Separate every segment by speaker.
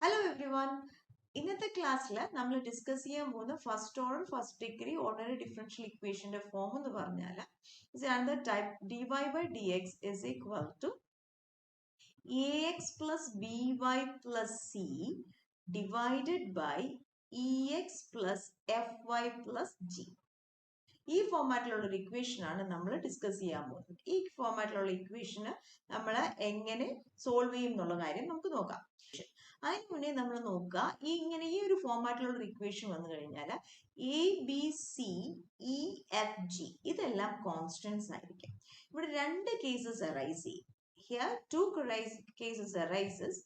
Speaker 1: Hello everyone. ഇന്നത്തെ ക്ലാസ്സിൽ നമ്മൾ ഡിസ്കസ് ചെയ്യാൻ പോകുന്ന first order first degree ordinary differential ഇക്വേഷന്റെ ഫോം എന്ന് പറഞ്ഞാൽ ഇതാണ് type dy by dx is equal to ax plus by plus c divided by ex plus fy plus g. ഈ ഫോമാറ്റിലുള്ള ഒരു ഇക്വേഷൻ ആണ് നമ്മൾ ഡിസ്കസ് ചെയ്യാൻ പോകുന്നത്. ഈ ഫോമാറ്റിലുള്ള ഇക്വേഷന് നമ്മൾ എങ്ങനെ സോൾവ് ചെയ്യും എന്നുള്ള കാര്യം നമുക്ക് നോക്കാം. അതിന് മുന്നേ നമ്മൾ നോക്കുക, ഈ ഒരു ഫോമാറ്റിലുള്ള ഒരു ഇക്വേഷൻ വന്നു കഴിഞ്ഞാൽ A B C E F G ഇതെല്ലാം കോൺസ്റ്റൻസ് ആയിരിക്കും. ഇവിടെ രണ്ട് കേസസ് അറൈസ് ചെയ്യും. Here two cases arises.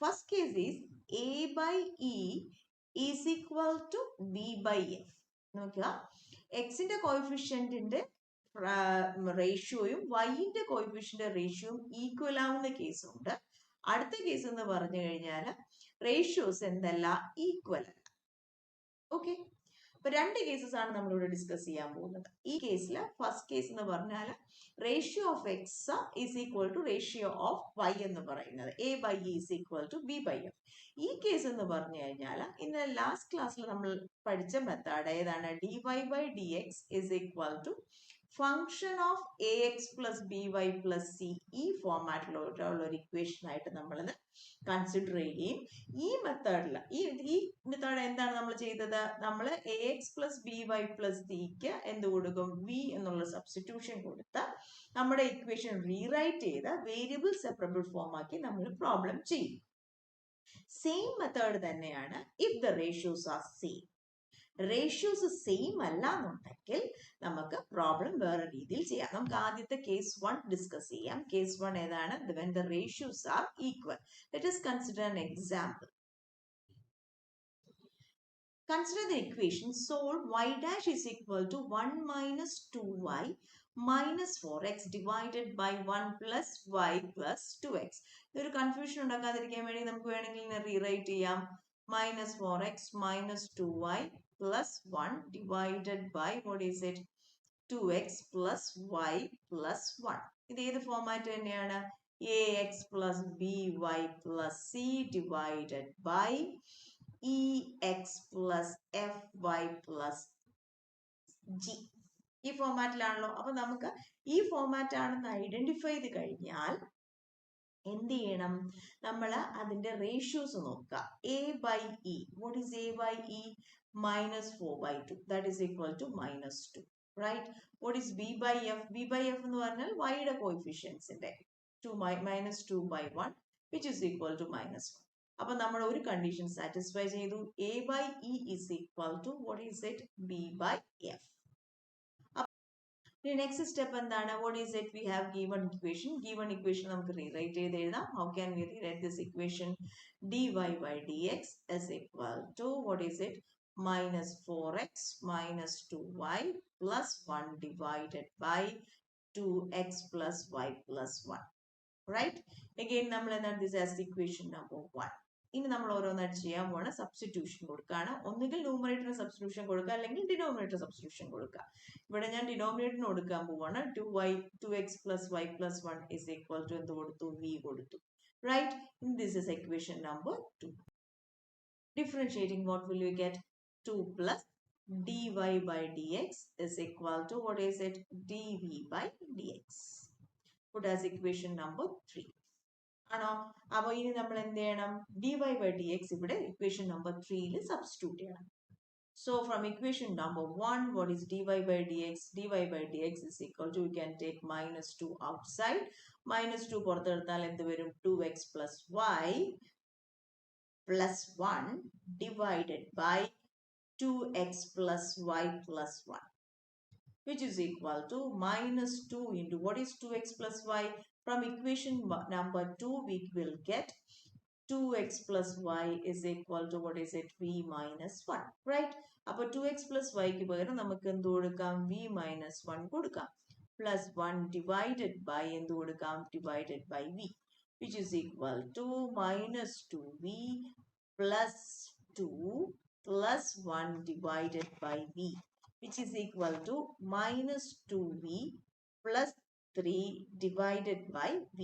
Speaker 1: First case is A by E is equal to B by F. നോക്കുക, എക്സിന്റെ കോയിഫിഷ്യന്റിന്റെ റേഷ്യോയും വൈന്റെ കോയിഫിഷ്യന്റെ റേഷ്യോയും ഈക്വൽ ആവുന്ന കേസുണ്ട്. അടുത്ത കേസ് എന്ന് പറഞ്ഞു കഴിഞ്ഞാൽ റേഷ്യോസ് എന്തല്ല, ഈക്വൽ അല്ല. ഓക്കെ, അപ്പൊ രണ്ട് കേസസ് ആണ് നമ്മളിവിടെ ഡിസ്കസ് ചെയ്യാൻ പോകുന്നത്. ഈ കേസിൽ ഫസ്റ്റ് കേസ് എന്ന് പറഞ്ഞാൽ ratio of X is equal to ratio of Y എന്ന് പറയുന്നത് A by E is equal to B by F. ഈ കേസ് എന്ന് പറഞ്ഞു കഴിഞ്ഞാൽ ഇന്ന് ലാസ്റ്റ് ക്ലാസ്സിൽ നമ്മൾ പഠിച്ച മെത്തേഡ് ഏതാണ്, D Y by D X is equal to function of A X plus B Y plus C. ഈ ഫോമാറ്റിലുള്ള ഒരു ഇക്വേഷൻ ആയിട്ട് നമ്മളിത് കൺസിഡർ ചെയ്യുകയും ഈ മെത്തേഡിൽ ഈ മെത്തേഡ് എന്താണ് നമ്മൾ ചെയ്തത്, നമ്മൾ A X plus B Y plus സിക്ക് എന്ത് കൊടുക്കും, വി എന്നുള്ള സബ്സ്റ്റിറ്റ്യൂഷൻ കൊടുത്ത് നമ്മുടെ ഇക്വേഷൻ റീറൈറ്റ് ചെയ്ത് വേരിയബിൾ സെപ്പറബിൾ ഫോം ആക്കി നമ്മൾ പ്രോബ്ലം ചെയ്യും. സെയിം മെത്തേഡ് തന്നെയാണ് if the ratios are same. Ratios same അല്ല എന്നുണ്ടെങ്കിൽ നമുക്ക് പ്രോബ്ലം വേറെ രീതിയിൽ ചെയ്യാം. നമുക്ക് ആദ്യത്തെ കേസ് 1 ഡിസ്കസ് ചെയ്യാം. കേസ് 1 ഏതാണ്, when the ratios are equal. Let us consider an example. Consider the equation. Solve y dash is equal to 1 minus 2y minus 4x divided by 1 plus y plus 2x. ഇതൊരു confusion ഉണ്ടാക്കാതിരിക്കാൻ വേണ്ടി നമുക്ക് വേണമെങ്കിൽ rewrite ചെയ്യാം. minus 4x minus 2y plus 1 divided by what is it, 2x plus y plus 1. ഇത് ഏത് format തന്നെയാണ്, ax plus by plus c divided by ex plus fy plus g. ഈ ഫോമാറ്റിലാണല്ലോ. അപ്പൊ നമുക്ക് ഈ ഫോമാറ്റ് ആണെന്ന് ഐഡന്റിഫൈ ചെയ്ത് കഴിഞ്ഞാൽ എന്ത് ചെയ്യണം, നമ്മൾ അതിന്റെ റേഷ്യോസ് നോക്കുക. A by E, what is A by E, minus 4/2, that is equal to -2, right. What is B by F, B by F എന്ന് പറഞ്ഞാൽ വൈയുടെ കോയിഫിഷ്യൻസിന്റെ -2/1 വിച്ച് ഈസ് ഈക്വൽ ടു -1. അപ്പൊ നമ്മൾ ഒരു കണ്ടീഷൻ സാറ്റിസ്ഫൈ ചെയ്തു. A by E is equal to what is it, B by F. The next step എന്താണ്, what is it, we have given equation നമുക്ക് റീറൈറ്റ് ചെയ്ത് എഴുതാം. How can we rewrite this equation? dy by dx is equal to what is it, minus 4x minus 2y plus 1 divided by 2x plus y plus 1, right. Again നമ്മൾ എന്താണ്, this as equation number 1. ഇനി നമ്മൾ ഓരോന്നായിട്ട് ചെയ്യാൻ പോണ substitution കൊടുക്കുകയാണ്. ഒന്നുകിൽ ന്യൂമറേറ്ററിന് substitution കൊടുക്കുക, അല്ലെങ്കിൽ ഡിനോമിനേറ്റർ സബ്സ്റ്റിറ്റ്യൂഷൻ കൊടുക്കുക. ഇവിടെ ഞാൻ ഡിനോമിനേറ്ററിന് കൊടുക്കാൻ പോവാണ്. 2x plus y plus 1 is equal to എന്ത് കൊടുത്തു, v കൊടുത്തു, right. This is equation number 2. Differentiating, what will you get, 2 plus dy by dx is equal to what is it, dv by dx. Put as equation number 3. ആണോ? അപ്പൊ ഇനി നമ്മൾ എന്ത് ചെയ്യണം, dy by dx ഇവിടെ equation number 3യിൽ substitute ചെയ്യണം. So from equation number 1, what is dy by dx? dy by dx is equal to, you can take -2 outside. -2 പുറത്തെടുത്താൽ എന്ത് വരും, 2x plus y plus 1 divided by 2x plus y plus 1, which is equal to -2 into what is 2x plus y. From equation number 2, we will get 2x plus y is equal to what is it, v minus 1, right. അപ്പോൾ 2x plus y ക്ക് പകരം നമുക്ക് എന്ത് കൊടുക്കാം, v minus 1 കൊടുക്കാം. plus 1 divided by എന്ത് കൊടുക്കാം, divided by v, which is equal to -2v plus 2 plus 1 divided by v, which is equal to -2v plus 3 divided by v.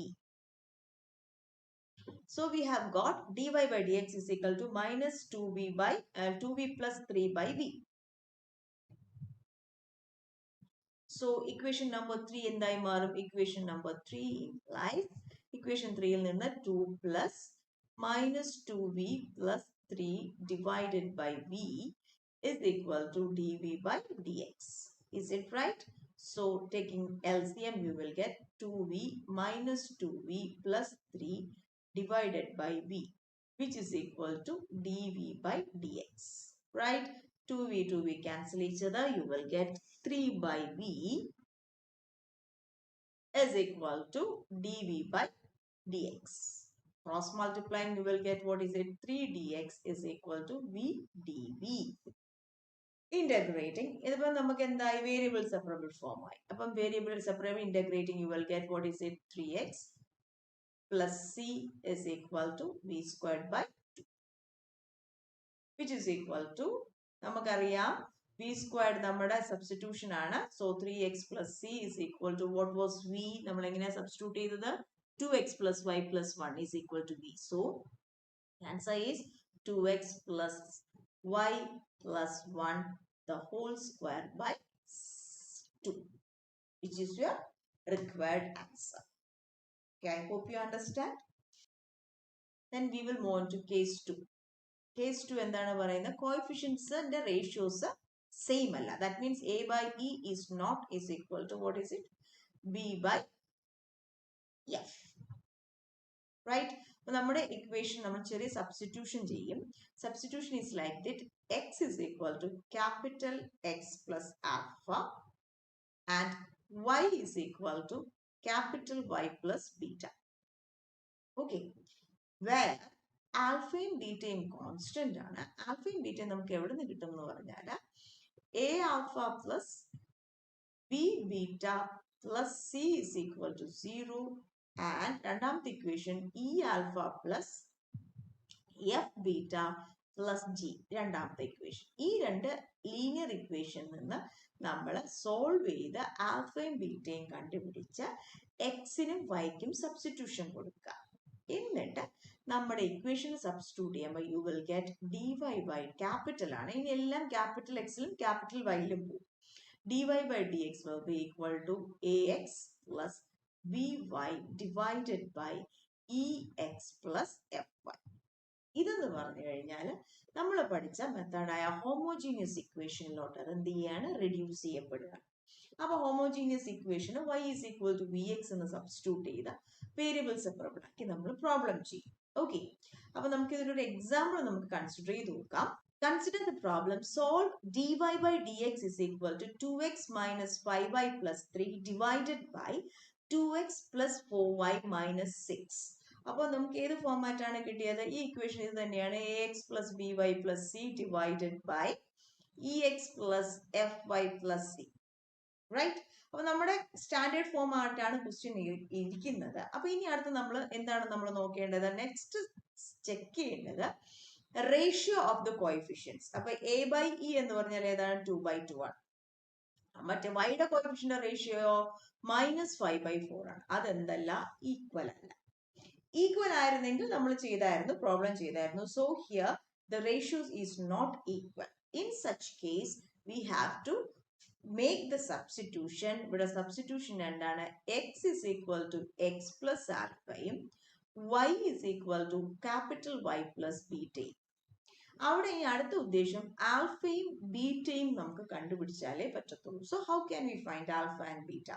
Speaker 1: So we have got dy by dx is equal to minus 2v plus 3 by v. So equation number 3 എന്തായി മാറും? Equation number 3 implies equation 3 ൽ നിന്ന് 2 plus minus 2v plus 3 divided by v is equal to dv by dx. Is it right? So taking LCM you will get 2v minus 2v plus 3 divided by v, which is equal to dv by dx. Right? 2v cancel each other. You will get 3 by v is equal to dv by dx. Cross multiplying, you will get what is it? 3 dx is equal to v dv. Integrating, ഇതിപ്പോൾ നമുക്ക് എന്തായി? Variable separable form ആയി. അപ്പം variable separable integrating, you will get what is it? 3x plus c is equal to v squared by 2, which is equal to, നമുക്കറിയാം v squared നമ്മുടെ substitution ആണ്. So 3x plus c is equal to what was v? നമ്മൾ എങ്ങനെ substitute ചെയ്തത്? 2x plus y plus 1 is equal to v. So answer is 2x plus y plus 1 the whole square by 2, which is your required answer. Okay, I hope you understand. Then we will move on to case 2. Case 2 എന്താണ് പറയുന്നത്? Coefficients and ratios same അല്ല. That means a by e is not is equal to what is it? b by f. Right? അപ്പോൾ നമ്മുടെ equation നമ്മൾ ചെറിയ substitution ചെയ്യും. Substitution is like that. X is equal to capital X plus alpha and y is equal to capital Y plus beta. Okay. Where ആൽഫയും ബീറ്റയും constant ആണ്. ആൽഫയും ബീറ്റയും നമുക്ക് എവിടെ നിന്ന് കിട്ടും എന്ന് പറഞ്ഞാൽ A alpha plus B beta plus C is equal to 0 and രണ്ടാമത്തെ equation E alpha plus F beta plus G രണ്ടാമത്തെ ഇക്വേഷൻ. ഈ രണ്ട് ലീനിയർ ഇക്വേഷനിൽ നിന്ന് നമ്മൾ സോൾവ് ചെയ്ത് ആൽഫയും ബീറ്റയും കണ്ടുപിടിച്ച് എക്സിനും വൈക്കും സബ്സ്റ്റിറ്റ്യൂഷൻ കൊടുക്കുക. എന്നിട്ട് നമ്മുടെ ഇക്വേഷൻ സബ്സ്റ്റിറ്റ്യൂട്ട് ചെയ്യുമ്പോൾ you will get D Y by capital ആണ്. ഇനി എല്ലാം ക്യാപിറ്റൽ എക്സിലും ക്യാപിറ്റൽ വൈയിലും പോകും. D Y by D X will be equal to ax plus by divided by ex plus fy. ഇതെന്ന് പറഞ്ഞു കഴിഞ്ഞാൽ നമ്മൾ പഠിച്ച മെത്തേഡായ ഹോമോജീനിയസ് ഇക്വേഷനിലോട്ട് അത് എന്ത് ചെയ്യാണ്? റെഡ്യൂസ് ചെയ്യപ്പെടുക. അപ്പൊ ഹോമോജീനിയസ് ഇക്വേഷന് y is equal to vx എന്ന് സബ്സ്റ്റിറ്റ്യൂട്ട് ചെയ്ത വേരിയബിൾ സെപ്പറബിൾ ആക്കി നമ്മൾ പ്രോബ്ലം ചെയ്യും. ഓക്കെ, അപ്പൊ നമുക്ക് ഇതിലൊരു എക്സാമ്പിൾ നമുക്ക് കൺസിഡർ ചെയ്ത് നോക്കാം. Consider the problem. Solve dy by dx is equal to 2x minus 5y plus 3 divided by 2x plus 4y minus 6. അപ്പോൾ നമുക്ക് ഏത് ഫോർമാറ്റ് ആണ് കിട്ടിയത്? ഈ ഇക്വേഷൻ ഇത് തന്നെയാണ്. ax plus by plus c divided by ex plus fy plus c. Right? അപ്പൊ നമ്മുടെ സ്റ്റാൻഡേർഡ് ഫോം ആയിട്ടാണ് ക്വസ്റ്റ്യൻ ഇരിക്കുന്നത്. അപ്പൊ ഇനി അടുത്ത് നമ്മൾ എന്താണ് നമ്മൾ നോക്കേണ്ടത്? നെക്സ്റ്റ് ചെക്ക് ചെയ്യേണ്ടത് റേഷ്യോ ഓഫ് ദ കോഎഫിഷ്യൻസ്. അപ്പൊ എ ബൈ ഇ എന്ന് പറഞ്ഞാൽ ഏതാണ്? 2/2 ആണ്. മറ്റേ വൈയുടെ കോഎഫിഷ്യന്റ് റേഷ്യോ -5/4 ആണ്. അതെന്തല്ല? ഈക്വൽ അല്ല. ഈക്വൽ ആയിരുന്നെങ്കിൽ നമ്മൾ ചെയ്തായിരുന്നു, പ്രോബ്ലം ചെയ്തായിരുന്നു. So here the ratios is not equal. In such case we have to make the substitution. ഇവിടെ substitution എന്താണ്? x is equal to x plus alphയും y is equal to capital Y plus beta. അവിടെ ഈ അടുത്ത ഉദ്ദേശം ആൽഫയും ബീറ്റയും നമുക്ക് കണ്ടുപിടിച്ചാലേ പറ്റത്തുള്ളൂ. So how can we find alpha and beta?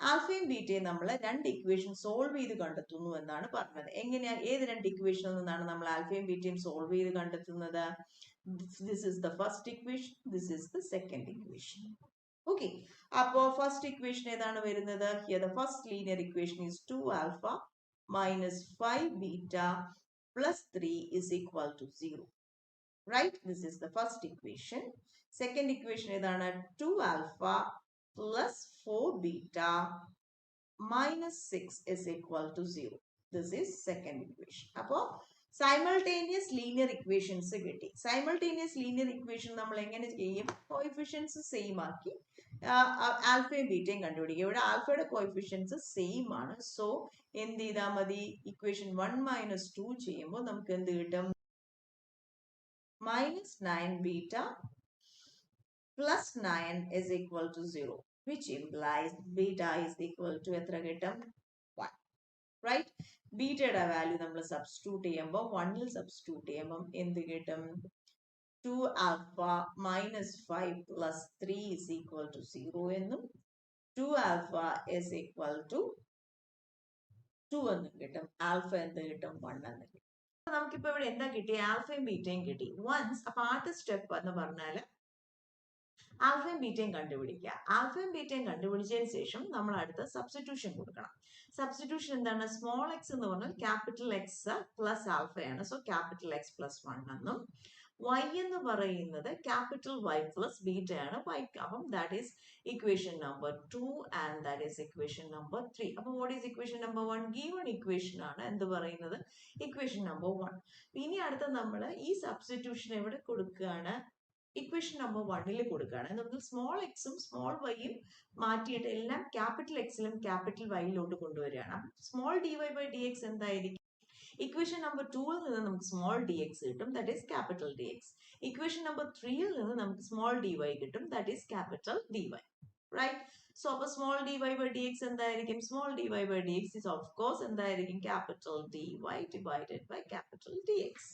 Speaker 1: ആൽഫയും ബീറ്റയും നമ്മൾ രണ്ട് ഇക്വേഷൻ സോൾവ് ചെയ്ത് കണ്ടെത്തുന്നു എന്നാണ് പറഞ്ഞത്. എങ്ങനെയാ? ഏത് രണ്ട് ഇക്വേഷനിൽ നിന്നാണ് നമ്മൾ ആൽഫയും ബീറ്റയും സോൾവ് ചെയ്ത് കണ്ടെത്തുന്നത്? This is the first equation, this is the second equation. Okay, അപ്പോ ഫസ്റ്റ് ഇക്വേഷൻ ഏതാണ് വരുന്നത്? Here the first linear equation is 2 alpha minus 5 beta plus 3 is equal to 0. Right? This is the first equation. Second equation ഏതാണ്? 2 alpha plus 4 beta minus 6 is equal to 0. This is second equation. അപ്പോ simultaneous linear equations കിട്ടി. simultaneous linear equation നമ്മൾ എങ്ങനെ ചെയ്യും? Coefficients same ആക്കി ആൽഫയും ബീറ്റയും കണ്ടുപിടിക്കുക. ഇവിടെ ആൽഫയുടെ കോഎഫിഷ്യൻസ് സെയിം ആണ്. സോ എന്ത് ചെയ്താൽ മതി? ഇക്വേഷൻ 1 - 2 ചെയ്യുമ്പോൾ നമുക്ക് എന്ത് കിട്ടും? -9 beta plus 9 is equal to 0, which implies beta is equal to എത്ര കിട്ടും? 1. Right? ബീറ്റയുടെ വാല്യൂ നമ്മൾ സബ്സ്റ്റിറ്റ്യൂട്ട് ചെയ്യുമ്പോൾ 1ൽ സബ്സ്റ്റിറ്റ്യൂട്ട് ചെയ്യുമ്പോൾ എന്ത് കിട്ടും? 2 alpha minus 5 plus 3 is equal to 0 എന്നും 2 alpha is equal to 2 എന്നും കിട്ടും. ആൽഫ എന്ത് കിട്ടും? 1 എന്ന് കിട്ടും. നമുക്കിപ്പോ ഇവിടെ എന്താ കിട്ടി? ആൽഫയും ബീറ്റയും കിട്ടി. വൺസ് അപ്പൊ ആദ്യത്തെ സ്റ്റെപ്പ് എന്ന് പറഞ്ഞാൽ ആൽഫയും ബീറ്റയും കണ്ടുപിടിക്കുക. ആൽഫയും ബീറ്റയും കണ്ടുപിടിച്ചതിന് ശേഷം നമ്മൾ അടുത്ത സബ്സ്റ്റിറ്റ്യൂഷൻ കൊടുക്കണം. സബ്സ്റ്റിറ്റ്യൂഷൻ എന്താണ്? സ്മോൾ എക്സ് എന്ന് പറഞ്ഞാൽ ക്യാപിറ്റൽ എക്സ് പ്ലസ് ആൽഫയാണ്. സോ ക്യാപിറ്റൽ എക്സ് പ്ലസ് 1 എന്നും y എന്ന് പറയുന്നത് ക്യാപിറ്റൽ y പ്ലസ് ബീറ്റയാണ്. y അപ്പം that is equation number 2 and that is equation number 3. അപ്പോൾ what is equation number 1? Given equation ആണ് എന്ത് പറയുന്നത്? Equation number 1. ഇനി അടുത്ത നമ്മൾ ഈ സബ്സ്റ്റിറ്റ്യൂഷൻ എവിടെ കൊടുക്കുകയാണ്? ഇക്വേഷൻ നമ്പർ 1ൽ കൊടുക്കുകയാണ്. നമുക്ക് സ്മോൾ എക്സും സ്മോൾ വൈയും മാറ്റിയിട്ട് എല്ലാം ക്യാപിറ്റൽ എക്സിലും ക്യാപിറ്റൽ വൈയിലോട്ട് കൊണ്ടുവരികയാണ്. Small d Y by D x എന്തായിരിക്കും? ഇക്വേഷൻ നമ്പർ 2ൽ നിന്ന് നമുക്ക് സ്മോൾ ഡി എക്സ് കിട്ടും, that is capital d x. Equation number 3ൽ നിന്ന് നമുക്ക് സ്മോൾ ഡി വൈ കിട്ടും, that is capital D y. Right? So അപ്പോൾ small d Y by D x എന്തായിരിക്കും? Small d Y by D X is of course എന്തായിരിക്കും? Capital D y divided by capital d x.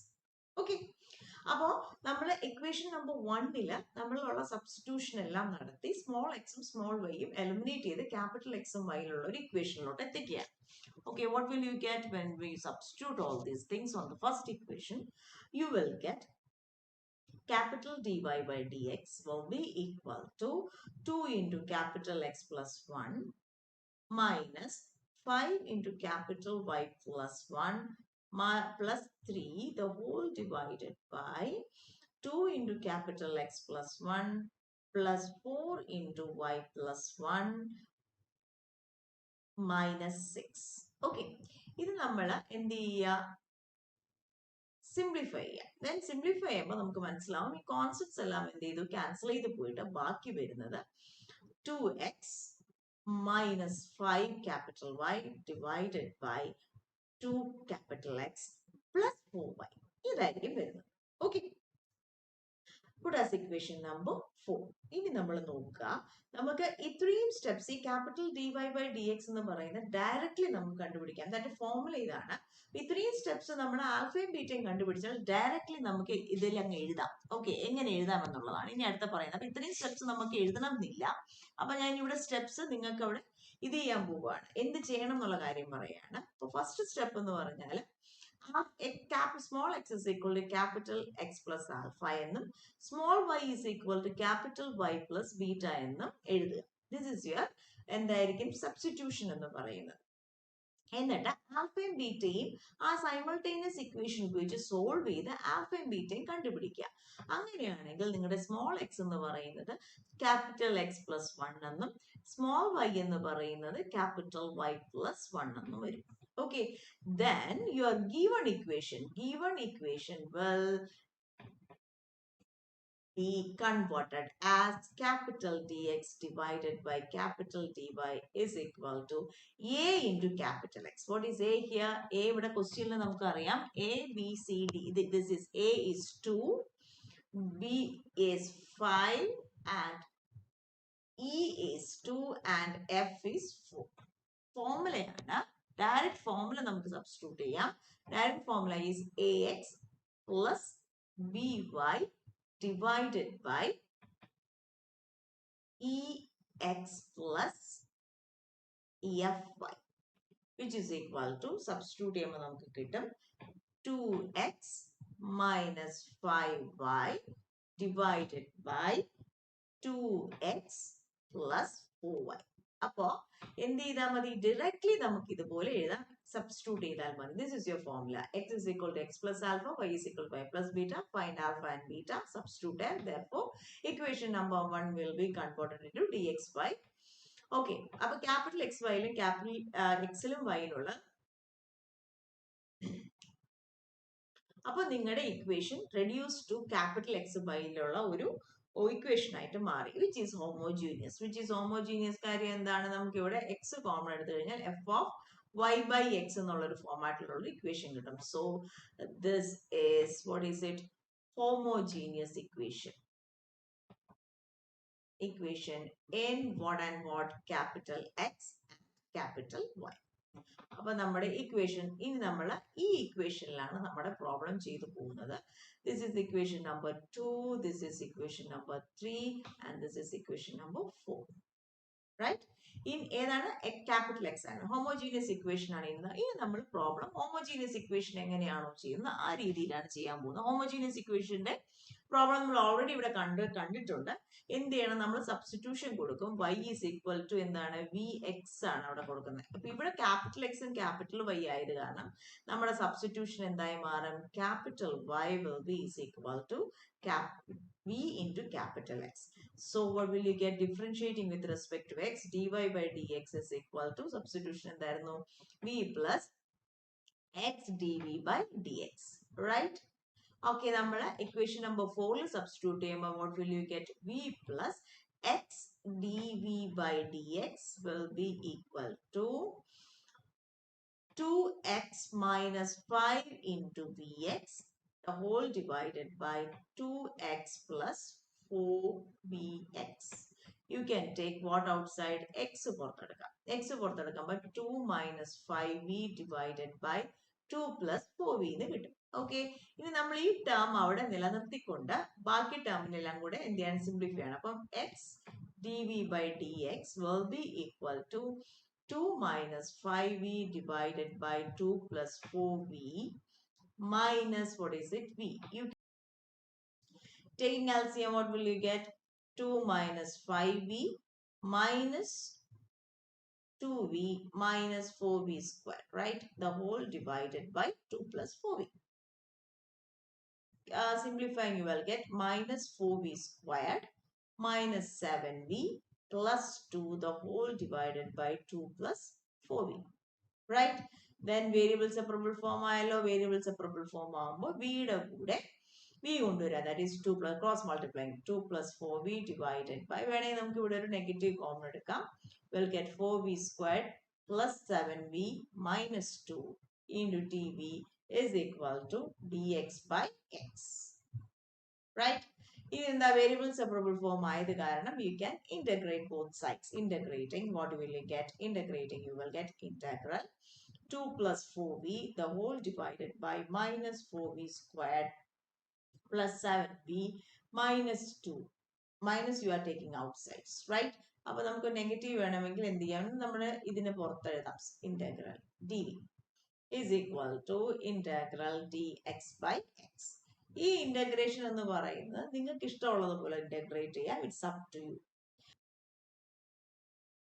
Speaker 1: Okay, അപ്പോ നമ്മൾ equation number 1ല് നമ്മളുള്ള substitution എല്ലാം നടത്തി small എക്സും small വൈയും eliminate ചെയ്ത് capital എക്സും വൈയിലുള്ള ഒരു ഇക്വേഷനിലോട്ട് എത്തിക്കുക. Okay, what will you get when we substitute all these things on the first equation? You will get capital dy by dx will be equal to 2 into capital X plus 1 minus 5 into capital Y plus 1 plus 3 the whole divided by 2 into capital X plus 1 plus 4 into Y plus 1 minus 6. Okay, ഇത് നമ്മൾ എന്ത് ചെയ്യുക? Simplify ചെയ്യുക. Then simplify ചെയ്യുമ്പോൾ നമുക്ക് മനസ്സിലാവും ഈ concepts എല്ലാം എന്ത് ചെയ്തു? ക്യാൻസൽ ചെയ്ത് പോയിട്ട് ബാക്കി വരുന്നത് 2x minus 5 capital Y divided by 2 capital X plus 4y ഇതായിരിക്കും വരുന്നത്. Okay, put as equation number 4. ഇനി നമ്മൾ നോക്കുക, നമുക്ക് ഇത്രയും സ്റ്റെപ്സ് ഈ capital D Y by D X എന്ന് പറയുന്നത് ഡയറക്ട്ലി നമുക്ക് കണ്ടുപിടിക്കാം. അതിന്റെ ഫോർമുല ഇതാണ്. ഇത്രയും സ്റ്റെപ്സ് നമ്മൾ ആൽഫയും ബീറ്റയും കണ്ടുപിടിച്ചാൽ ഡയറക്ട്ലി നമുക്ക് ഇതിൽ അങ്ങ് എഴുതാം. ഓക്കെ, എങ്ങനെ എഴുതാം എന്നുള്ളതാണ് ഇനി അടുത്ത പറയുന്നത്. അപ്പൊ ഇത്രയും സ്റ്റെപ്സ് നമുക്ക് എഴുതണം എന്നില്ല. അപ്പൊ ഞാൻ ഇവിടെ സ്റ്റെപ്സ് നിങ്ങൾക്ക് അവിടെ ഇത് ചെയ്യാൻ പോവുകയാണ്. എന്ത് ചെയ്യണം എന്നുള്ള കാര്യം പറയാണ്. അപ്പൊ ഫസ്റ്റ് സ്റ്റെപ്പ് എന്ന് പറഞ്ഞാൽ small x is equal to capital X plus alpha എന്നും small y is equal to capital Y plus beta എന്നും എഴുതുക. This is your എന്തായിരിക്കും? സബ്സ്റ്റിറ്റ്യൂഷൻ എന്ന് പറയുന്നത്. എന്നിട്ട് ആൽഫയും ബീറ്റയും ആ സൈമൾട്ടേനിയസ് ഇക്വേഷൻ ഉപയോഗിച്ച് സോൾവ് ചെയ്ത് ആൽഫയും ബീറ്റയും കണ്ടുപിടിക്കുക. അങ്ങനെയാണെങ്കിൽ നിങ്ങളുടെ സ്മോൾ എക്സ് എന്ന് പറയുന്നത് ക്യാപിറ്റൽ എക്സ് പ്ലസ് 1 എന്നും സ്മോൾ വൈ എന്ന് പറയുന്നത് ക്യാപിറ്റൽ വൈ പ്ലസ് 1 എന്നും വരും. Okay, then your given equation will be converted as capital dx divided by capital dy is equal to a into capital X. What is a here? A ഇവിടെ ക്വസ്റ്റ്യനിൽ നമുക്ക് അറിയാം a b c d. This is a is 2, b is 5 and e is 2 and f is 4. ഫോർമുലയാണ്. Direct formula നമുക്ക് substitute ചെയ്യാം. Direct formula is ax plus by divided by ex plus fy which is equal to substitute ചെയ്യുമ്പോൾ നമുക്ക് കിട്ടും 2x minus 5y divided by 2x plus 4y. അപ്പോ എന്ത് ചെയ്താൽ മതി? ഡയറക്ട്ലി നമുക്ക് ഇതുപോലെ എഴുതാം, സബ്സ്റ്റിറ്റ്യൂട്ട് ചെയ്താൽ മതി. This is your formula. x is equal to x plus alpha, y is equal to y plus beta. Find alpha and beta, substitute and therefore equation number 1 will be converted into dxy. Okay, അപ്പോൾ capital x വൈയിലും capital എക്സിലും വൈയിലുള്ള അപ്പോൾ നിങ്ങളുടെ equation reduce to capital x ബൈയിലുള്ള ഒരു equation ആയിട്ട് മാറി, വിച്ച് ഈസ് ഹോമോജീനിയസ്. കാര്യം എന്താണ്, നമുക്ക് ഇവിടെ എക്സ് കോമൺ എടുത്തു കഴിഞ്ഞാൽ F of y by x എന്നുള്ള ഒരു ഫോമാറ്റിലുള്ള ഇക്വേഷൻ കിട്ടും. So this is what is it, homogeneous equation in what and what, capital X and capital Y. അപ്പൊ നമ്മുടെ ഇക്വേഷൻ ഇനി നമ്മൾ ഈ ഇക്വേഷനിലാണ് നമ്മുടെ പ്രോബ്ലം ചെയ്തു പോകുന്നത്. This is equation number 2, this is equation number 3 and this is equation number 4. Right, ഏതാണ്, capital X ആണ്, ഹോമോജീനിയസ് ഇക്വേഷൻ ആണ് ഇന്ന്. ഇനി നമ്മൾ പ്രോബ്ലം ഹോമോജീനിയസ് ഇക്വേഷൻ എങ്ങനെയാണോ ചെയ്യുന്നത് ആ രീതിയിലാണ് ചെയ്യാൻ പോകുന്നത്. ഹോമോജീനിയസ് ഇക്വേഷന്റെ പ്രോബ്ലം നമ്മൾ ഓൾറെഡി ഇവിടെ കണ്ടിട്ടുണ്ട്. എന്ത് ചെയ്യണം, നമ്മൾ സബ്സ്റ്റിറ്റ്യൂഷൻ കൊടുക്കും. y ഈസ് ഈക്വൽ ടു എന്താണ്, വി എക്സ് ആണ് അവിടെ കൊടുക്കുന്നത്. അപ്പൊ ഇവിടെ ക്യാപിറ്റൽ എക്സും ക്യാപിറ്റൽ വൈ ആയത് കാരണം നമ്മുടെ സബ്സ്റ്റിറ്റ്യൂഷൻ എന്തായി മാറും, capital y will be is equal to v into capital X. So what will you get, differentiating with respect to x, dy by dx is equal to, substitution എന്തായിരുന്നു, v plus x dv by dx. Right? Okay, നമ്മൾ equation number 4 substitute ചെയ്യുമ്പോൾ what will you get, v plus x dv by dx will be equal to 2x minus 5 into vx the whole divided by 2x plus 4vx. You can take what outside, x പുറത്തെടുക്കാം. x പുറത്തെടുക്കുമ്പോൾ 2 minus 5v divided by 2 plus 4v എന്ന് കിട്ടും. Okay, ഇനി നമ്മൾ ഈ term അവിടെ നിലനിർത്തിക്കൊണ്ട് ബാക്കി ടേമിനെല്ലാം കൂടെ എന്ത് ചെയ്യാൻ, സിംപ്ലിഫൈ ചെയ്യണം. അപ്പം x dv by dx will be equal to 2 minus 5v divided by 2 plus 4v minus what is it, v. You taking LCM, what will you get, 2 minus 5v minus 2v minus 4v square, right? The whole divided by 2 plus 4v. Simplifying, you will get minus 4v squared minus 7v plus 2 the whole divided by 2 plus 4v. Right? Then variable separable form ആയല്ലോ, variable separable form ആകുമ്പോൾ vയുടെ കൂടെ v കൊണ്ടുവരാം. That is 2 plus cross multiplying 2 plus 4v divided by, വേണമെങ്കിൽ നമുക്ക് ഇവിടെ ഒരു negative common എടുക്കാം. We'll get 4v squared plus 7v minus 2 into dv is equal to dx by x. Right? In the variable separable form ആയത് കാരണം you can integrate both sides. Integrating, what will you get? Integrating, you will get integral 2 plus 4v the whole divided by minus 4v squared plus 7v minus 2. Minus you are taking outsides, right? അപ്പോൾ നമുക്ക് negative വേണമെങ്കിൽ എന്ത് ചെയ്യാം, നമ്മൾ ഇതിനെ പുറത്തെഴുതാം. Integral dv is equal to integral dx by x. ഈ integration എന്ന് പറയുന്നത് നിങ്ങൾക്ക് ഇഷ്ടമുള്ളതുപോലെ ഇന്റഗ്രേറ്റ് ചെയ്യാം. It's up to you.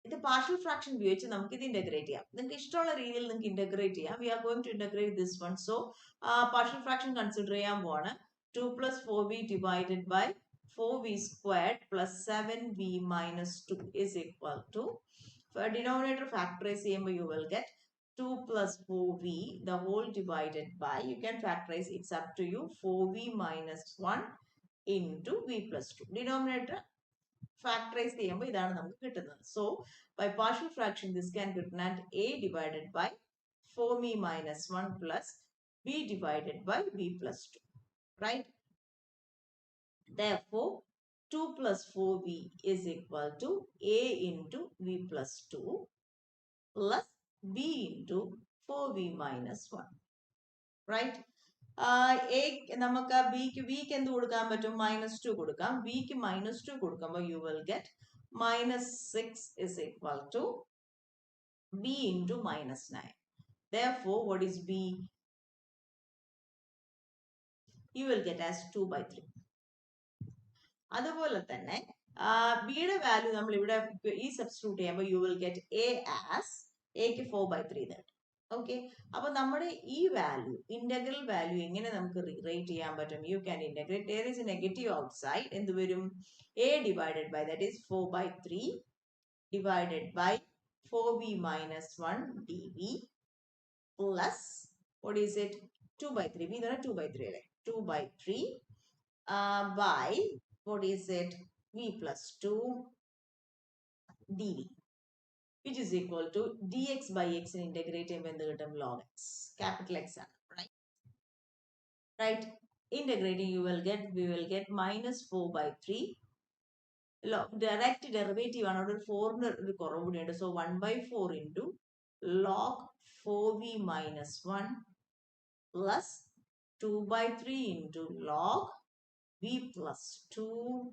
Speaker 1: ഇത് പാർഷ്യൽ ഫ്രാക്ഷൻ ഉപയോഗിച്ച് നമുക്ക് ഇത് ഇന്റഗ്രേറ്റ് ചെയ്യാം. നിങ്ങൾക്ക് ഇഷ്ടമുള്ള രീതിയിൽ നിങ്ങൾക്ക് ഇന്റഗ്രേറ്റ് ചെയ്യാം. We are going to integrate this one. So partial fraction consider ചെയ്യാൻ പോവാണ്. 2 plus 4v divided by 4v squared plus 7v minus 2 is equal to, for denominator factorize ചെയ്യുമ്പോൾ you will get 2 plus 4v the whole divided by, you can factorize, it's up to you, 4v minus 1 into v plus 2. Denominator factorize ചെയ്യുമ്പോൾ ഇതാണ് നമുക്ക് കിട്ടുന്നത്. So by partial fraction this can be written as a divided by 4v minus 1 plus b divided by v plus 2. Right? Therefore 2 plus 4v is equal to a into v plus 2 plus b into 4v minus 1. Right? നമുക്ക് ബിക്ക് എന്ത് കൊടുക്കാൻ പറ്റും, -2 കൊടുക്കാം. ബിക്ക് -2 കൊടുക്കുമ്പോൾ you will get -6 is equal to b into -9. Therefore what is b? You will get as 2/3. അതുപോലെ തന്നെ ബിയുടെ വാല്യൂ നമ്മൾ ഇവിടെ ഈ സബ്സ്റ്റിറ്റ്യൂട്ട് ചെയ്യുമ്പോൾ you will get a as എക്ക് 4/3 എന്ന് കിട്ടും. ഓക്കെ, അപ്പൊ നമ്മുടെ ഈ വാല്യൂ, ഇന്റഗ്രൽ വാല്യൂ എങ്ങനെ നമുക്ക് റീറൈറ്റ് ചെയ്യാൻ പറ്റും? You can integrate, there is a negative outside, എന്ത് വരും, a divided by, that is 4/3 divided by 4v minus 1 dv plus what is it, 2 by 3. We know 2 by 3. Right? 2 by 3 by, what is it? V plus 2 dv, which is equal to dx by x in integrating when the term log x. Capital X, right? Right? Integrating, we will get minus 4 by 3. Direct derivative another 4 so 1 by 4 into log 4v minus 1 plus 2 by 3 into log v plus 2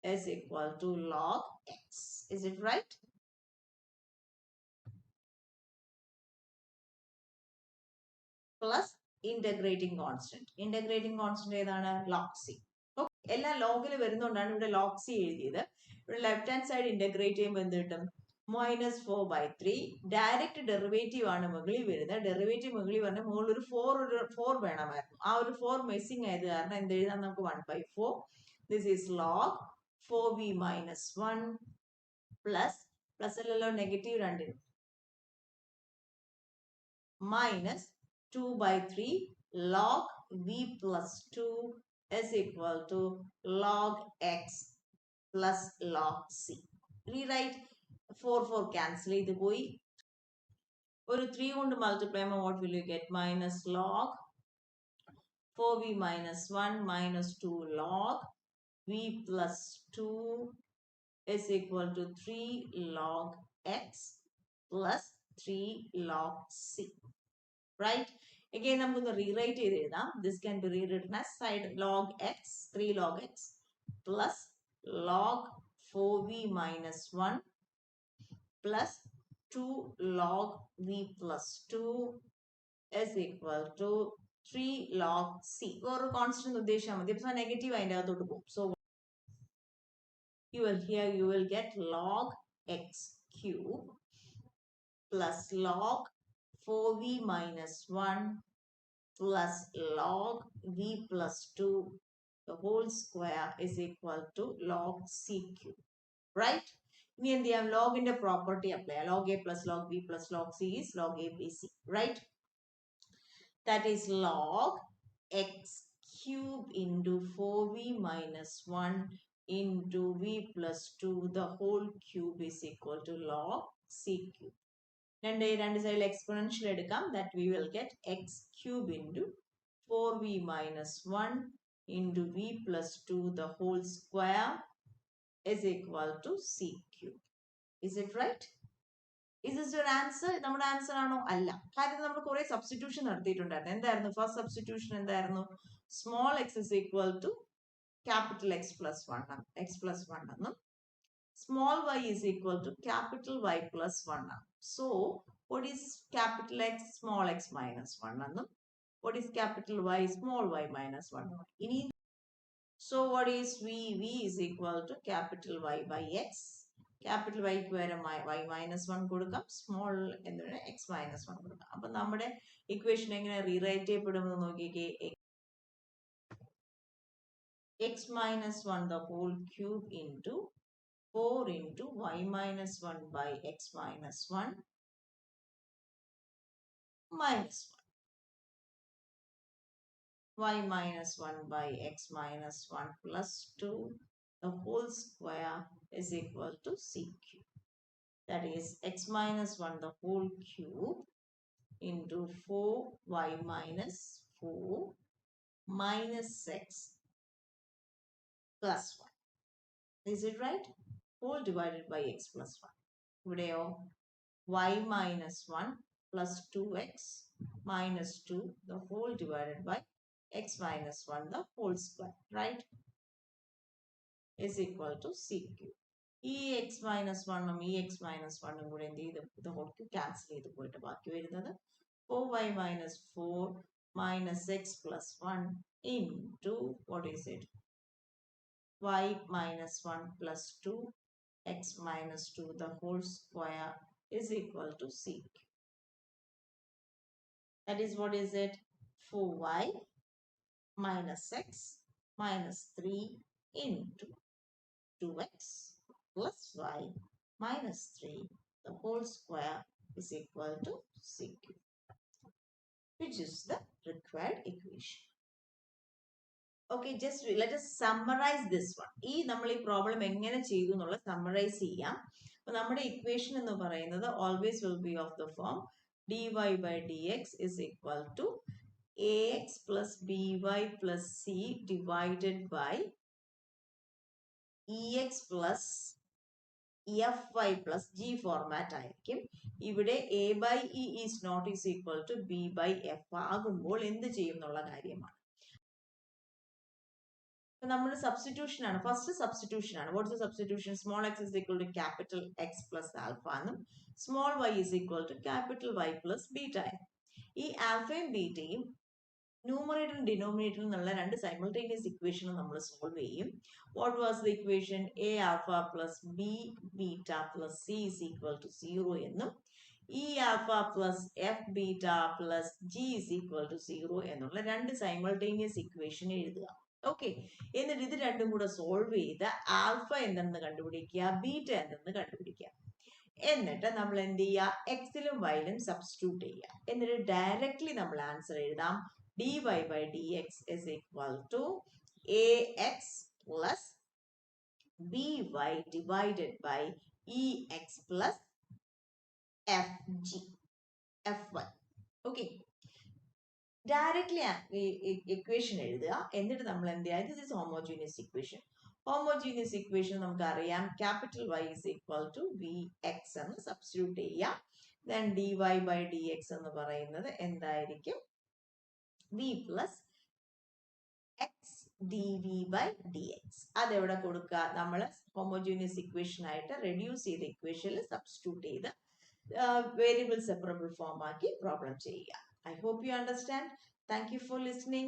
Speaker 1: is equal to log x. Is it right? Plus integrating constant. Integrating constant ഏതാണ്? log c. എല്ലാം ലോഗിൽ വരുന്നതുകൊണ്ടാണ് ഇവിടെ log c എഴുതിയത്. ഇവിടെ left hand side integrate ചെയ്യുമ്പോൾ എന്ത് കിട്ടും? -4/3. Direct derivative ആണ് മുകളിൽ വരുന്നത്. ഡെറിവേറ്റീവ് മുകളിൽ പറഞ്ഞാൽ മുകളിൽ ഒരു 4 വേണമായിരുന്നു. ആ ഒരു 4 മിസ്സിംഗ് ആയത് കാരണം എന്ത് എഴുതാം നമുക്ക്? 1/4. This is log 4v minus 1 plus അല്ലല്ലോ negative 2 minus 2 by 3 log v plus 2 is equal to log x plus log c. Rewrite 4 cancel ചെയ്ത് പോയി. ഒരു 3 കൊണ്ട് multiply ചെയ്യുമ്പോൾ what will you get? Minus log 4v minus 1 minus 2 log v plus 2 is equal to 3 log x plus 3 log c. Right? Again, I'm going to rewrite it. This can be rewritten as side log x, 3 log x plus log 4v minus 1 plus 2 log v plus 2 is equal to 3 log c. Or constant negative so you will get log x cube plus log 4v minus 1 plus log v plus 2 the whole square is equal to log c cube. Right? ഇനി എന്ത് ചെയ്യാം? ലോഗിന്റെ property apply ചെയ്യാം. log a plus log b plus log c is log a b c. Right? That is log x cube into 4v minus 1 into v plus 2 the whole cube is equal to log c cube. രണ്ട് സൈഡിൽ exponential എടുക്കാം. That we will get x cube into 4v minus 1 into v plus 2 the whole square is equal to c cube. Is it right? Is this your answer? നമ്മുടെ answer ആണോ? അല്ല. കാര്യം നമ്മൾ കുറെ substitution നടത്തിയിട്ടുണ്ടായിരുന്നു. എന്തായിരുന്നു ഫസ്റ്റ് സബ്സ്റ്റിറ്റ്യൂഷൻ? എന്തായിരുന്നു? Small x is equal to capital X plus 1 എന്നും small y is equal to capital Y plus 1. So, what is capital X, small x minus 1? What is capital Y, small y minus 1? So, what is V? V is equal to capital Y by X. Capital Y where Y minus 1 കൊടുക്കാം, small x minus 1 കൊടുക്കാം. അപ്പോൾ നമ്മുടെ equation എങ്ങനെ rewrite ചെയ്യപ്പെടുമെന്ന് നോക്കിക്കേ. x minus 1 the whole cube into 4 into y minus 1 by x minus 1 minus 1. Y minus 1 by x minus 1 plus 2 the whole square is equal to c cube. That is x minus 1 the whole cube into 4y minus 4 minus x plus 1. Is it right? Whole divided by x plus 1. ഇവിടെയോ y minus 1 plus 2x minus 2 the whole divided by x minus 1 the whole square. Right? Is equal to c cube. ഈ x minus 1 ഈ x minus 1 കൂടെ എന്ത് ചെയ്ത് the whole cube cancel ചെയ്ത് പോയിട്ട് ബാക്കി വരുന്നത് 4y minus 4 minus x plus 1 into what is it? Y minus 1 plus 2 x minus 2 the whole square is equal to c cube. That is what is it? 4y minus x minus 3 into 2x plus y minus 3 the whole square is equal to c cube. which is the required equation. Okay, just let us summarize this one. നമ്മൾ ഈ problem എങ്ങനെ ചെയ്തു എന്നുള്ള summarise ചെയ്യാം. അപ്പോൾ നമ്മുടെ equation എന്ന് പറയുന്നത് always will be of the form dy by dx is equal to ax plus by plus c divided by ex plus fy plus g format ആയിരിക്കും. ഇവിടെ a by e is not is equal to b by f ആകുമ്പോൾ എന്ത് ചെയ്യും എന്നുള്ള കാര്യമാണ്. നമ്മുടെ substitution ആണ്, first substitution ആണ്. What's the substitution? Small x is equal to capital X plus alpha എന്നും small y is equal to capital Y plus beta. ഈ ആൽഫയും ബീറ്റയും ന്യൂമറേറ്ററും ഡിനോമിനേറ്ററും എന്നുള്ള രണ്ട് സൈമൾട്ടേനിയസ് ഇക്വേഷനും നമ്മൾ സോൾവ് ചെയ്യും. What was the equation? A alpha plus B beta plus C is equal to 0 എന്നും E alpha plus F beta plus G is equal to 0 എന്നുള്ള രണ്ട് simultaneous equation എഴുതുക. ഓക്കെ, എന്നിട്ട് ഇത് രണ്ടും കൂടെ സോൾവ് ചെയ്ത് ആൽഫ എന്തെന്ന് കണ്ടുപിടിക്കുക, ബീറ്റ എന്തെന്ന് കണ്ടുപിടിക്കുക. എന്നിട്ട് നമ്മൾ എന്ത് ചെയ്യുക? എക്സിലും വൈയിലും സബ്സ്റ്റിറ്റ്യൂട്ട് ചെയ്യുക. എന്നിട്ട് ഡയറക്ട്ലി നമ്മൾ ആൻസർ എഴുതാം. dy by dx is equal to ax plus by divided by ex plus fy. Okay, directly equation എഴുതുക. എന്നിട്ട് നമ്മൾ എന്ത് ചെയ്യുക? This is homogeneous equation. Homogeneous equation നമുക്ക് അറിയാം, capital Y is equal to vx എന്ന് സബ്സ്റ്റിറ്റ്യൂട്ട് ചെയ്യുക. ദെൻ dy by dx എന്ന് പറയുന്നത് എന്തായിരിക്കും? v plus x dv by dx. അതെവിടെ കൊടുക്കുക? നമ്മൾ ഹോമോജീനിയസ് ഇക്വേഷൻ ആയിട്ട് റെഡ്യൂസ് ചെയ്ത ഇക്വേഷനിൽ സബ്സ്റ്റിറ്റ്യൂട്ട് ചെയ്ത് വേരിയബിൾ സെപ്പറബിൾ ഫോം ആക്കി പ്രോബ്ലം ചെയ്യുക. I hope you understand. Thank you for listening.